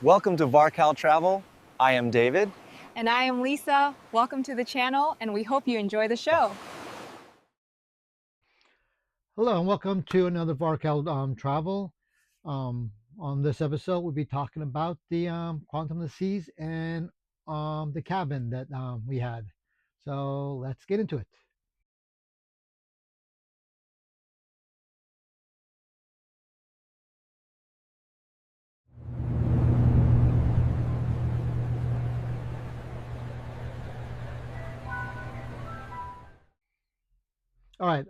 Welcome to VarCal Travel. I am David. And I am Lisa. Welcome to the channel, and we hope you enjoy the show. Hello, and welcome to another VarCal Travel. On this episode, we'll be talking about the Quantum of the Seas and the cabin that we had. So let's get into it. All right.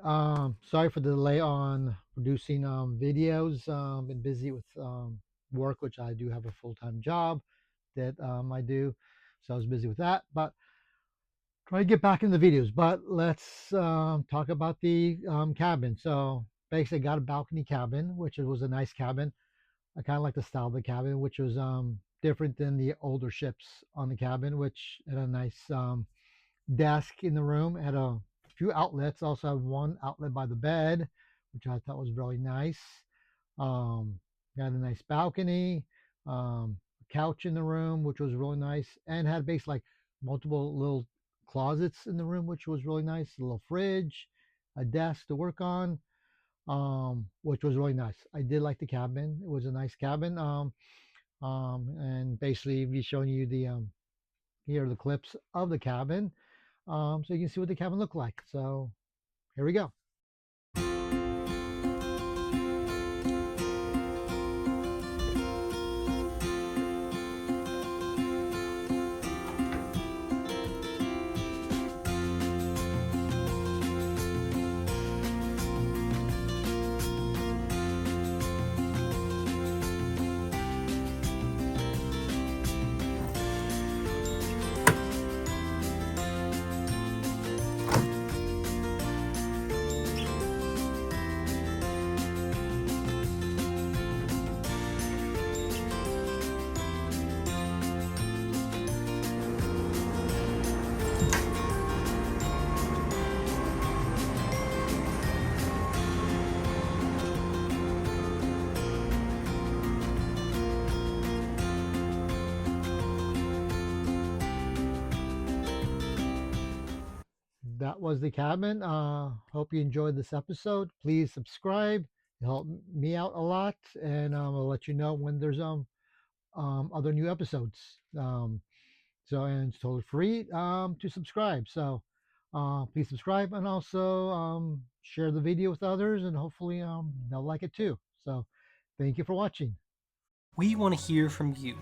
Sorry for the delay on producing videos. Been busy with work, which I do have a full-time job that I do, so I was busy with that. But try to get back in the videos. But let's talk about the cabin. So basically, I got a balcony cabin, which was a nice cabin. I kind of like the style of the cabin, which was different than the older ships on the cabin, which had a nice desk in the room, had a few outlets. Also had one outlet by the bed, which I thought was really nice. Got a nice balcony, couch in the room, which was really nice, and had basically like multiple little closets in the room, which was really nice. A little fridge, a desk to work on, which was really nice. I did like the cabin. It was a nice cabin. And basically, be showing you the here are the clips of the cabin, so you can see what the cabin looked like. So here we go. That was the cabin. Hope you enjoyed this episode. Please subscribe. It helped me out a lot, and I'll let you know when there's other new episodes. And it's totally free to subscribe. So please subscribe, and also share the video with others, and hopefully they'll like it too. So thank you for watching. We want to hear from you.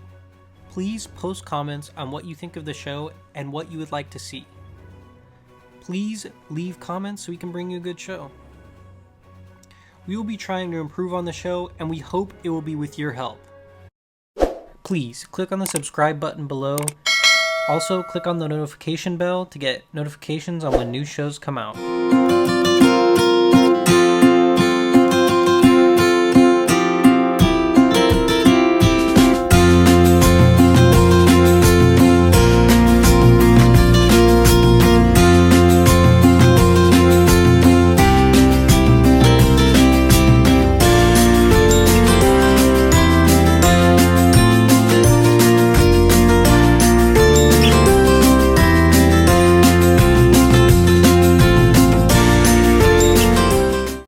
Please post comments on what you think of the show and what you would like to see. Please leave comments so we can bring you a good show. We will be trying to improve on the show, and we hope it will be with your help. Please click on the subscribe button below. Also, click on the notification bell to get notifications on when new shows come out.